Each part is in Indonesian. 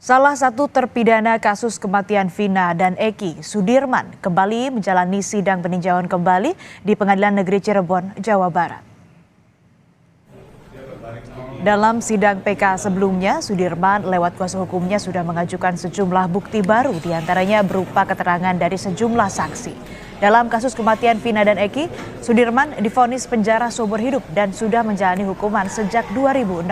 Salah satu terpidana kasus kematian Vina dan Eki, Sudirman, kembali menjalani sidang peninjauan kembali di Pengadilan Negeri Cirebon, Jawa Barat. Dalam sidang PK sebelumnya, Sudirman lewat kuasa hukumnya sudah mengajukan sejumlah bukti baru, diantaranya berupa keterangan dari sejumlah saksi. Dalam kasus kematian Vina dan Eki, Sudirman divonis penjara seumur hidup dan sudah menjalani hukuman sejak 2016.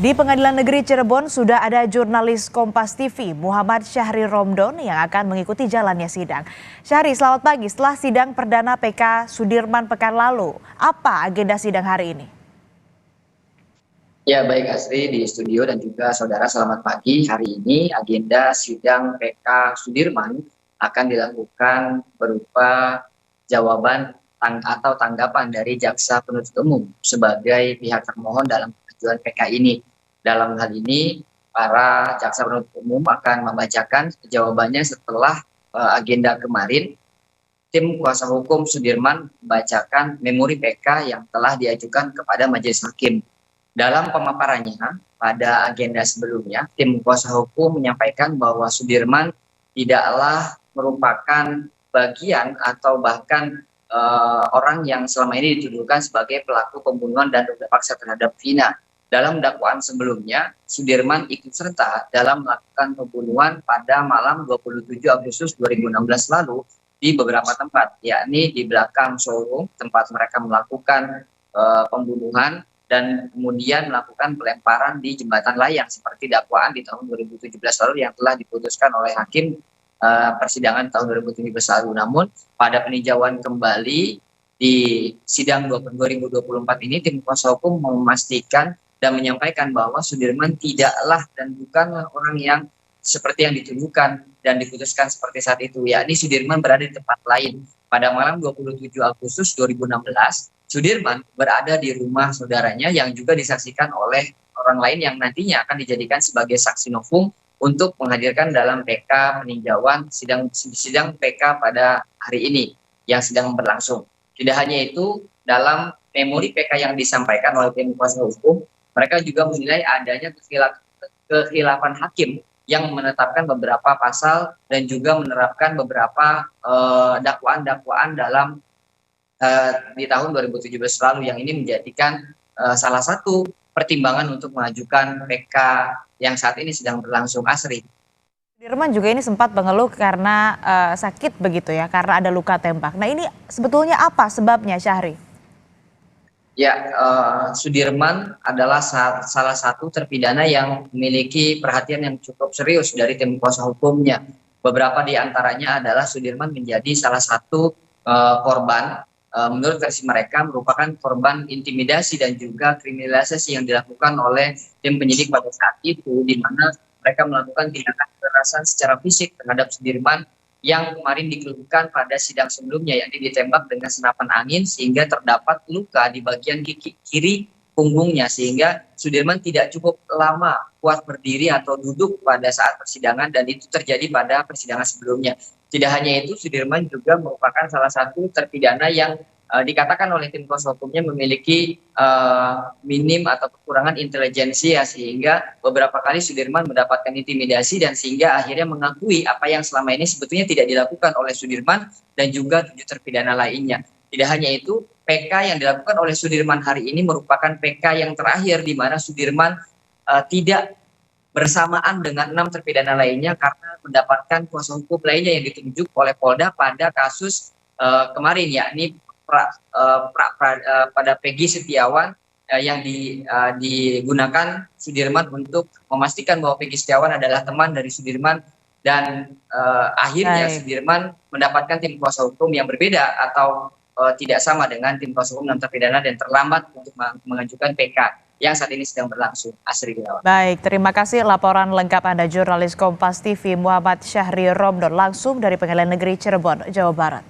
Di Pengadilan Negeri Cirebon sudah ada jurnalis Kompas TV Muhammad Syahri Romdon yang akan mengikuti jalannya sidang. Syahri, selamat pagi. Setelah sidang perdana PK Sudirman pekan lalu, apa agenda sidang hari ini? Ya, baik Asri di studio dan juga saudara, selamat pagi. Hari ini agenda sidang PK Sudirman akan dilakukan berupa jawaban atau tanggapan dari jaksa penuntut umum sebagai pihak termohon dalam pengajuan PK ini. Dalam hal ini, para jaksa penuntut umum akan membacakan jawabannya setelah agenda kemarin. Tim kuasa hukum Sudirman membacakan memori PK yang telah diajukan kepada majelis hakim. Dalam pemaparannya pada agenda sebelumnya, tim kuasa hukum menyampaikan bahwa Sudirman tidaklah merupakan bagian atau bahkan orang yang selama ini dituduhkan sebagai pelaku pembunuhan dan ruda paksa terhadap Vina. Dalam dakwaan sebelumnya, Sudirman ikut serta dalam melakukan pembunuhan pada malam 27 Agustus 2016 lalu di beberapa tempat, yakni di belakang showroom tempat mereka melakukan pembunuhan dan kemudian melakukan pelemparan di jembatan layang seperti dakwaan di tahun 2017 lalu yang telah diputuskan oleh hakim persidangan tahun 2017 lalu. Namun pada peninjauan kembali di sidang 2024 ini, tim kuasa hukum memastikan dan menyampaikan bahwa Sudirman tidaklah dan bukanlah orang yang seperti yang dituduhkan dan diputuskan seperti saat itu, yakni Sudirman berada di tempat lain. Pada malam 27 Agustus 2016, Sudirman berada di rumah saudaranya yang juga disaksikan oleh orang lain yang nantinya akan dijadikan sebagai saksi novum untuk menghadirkan dalam PK peninjauan sidang PK pada hari ini yang sedang berlangsung. Tidak hanya itu, dalam memori PK yang disampaikan oleh tim kuasa hukum, mereka juga menilai adanya kekhilafan hakim yang menetapkan beberapa pasal dan juga menerapkan beberapa dakwaan-dakwaan dalam di tahun 2017 lalu yang ini menjadikan salah satu pertimbangan untuk mengajukan PK yang saat ini sedang berlangsung, Asri. Sudirman juga ini sempat mengeluh karena sakit begitu ya, karena ada luka tembak. Nah, ini sebetulnya apa sebabnya, Syahri? Ya, Sudirman adalah salah satu terpidana yang memiliki perhatian yang cukup serius dari tim kuasa hukumnya. Beberapa di antaranya adalah Sudirman menjadi salah satu korban, menurut versi mereka merupakan korban intimidasi dan juga kriminalisasi yang dilakukan oleh tim penyidik pada saat itu, di mana mereka melakukan tindakan kekerasan secara fisik terhadap Sudirman yang kemarin dikeluhkan pada sidang sebelumnya, yakni ditembak dengan senapan angin sehingga terdapat luka di bagian kiri punggungnya, sehingga Sudirman tidak cukup lama kuat berdiri atau duduk pada saat persidangan, dan itu terjadi pada persidangan sebelumnya. Tidak hanya itu, Sudirman juga merupakan salah satu terpidana yang dikatakan oleh tim kuasa hukumnya memiliki minim atau kekurangan intelijensi, ya, sehingga beberapa kali Sudirman mendapatkan intimidasi dan sehingga akhirnya mengakui apa yang selama ini sebetulnya tidak dilakukan oleh Sudirman dan juga 7 terpidana lainnya. Tidak hanya itu, PK yang dilakukan oleh Sudirman hari ini merupakan PK yang terakhir di mana Sudirman tidak bersamaan dengan 6 terpidana lainnya karena mendapatkan kuasa hukum lainnya yang ditunjuk oleh Polda pada kasus kemarin, yakni pada Peggy Setiawan yang digunakan Sudirman untuk memastikan bahwa Peggy Setiawan adalah teman dari Sudirman, dan akhirnya Sudirman mendapatkan tim kuasa hukum yang berbeda atau tidak sama dengan tim kuasa hukum 6 terpidana dan terlambat untuk mengajukan PK yang saat ini sedang berlangsung. Asri Gunawan. Baik, terima kasih laporan lengkap Anda jurnalis Kompas TV Muhammad Syahri Romdon langsung dari Pengadilan Negeri Cirebon, Jawa Barat.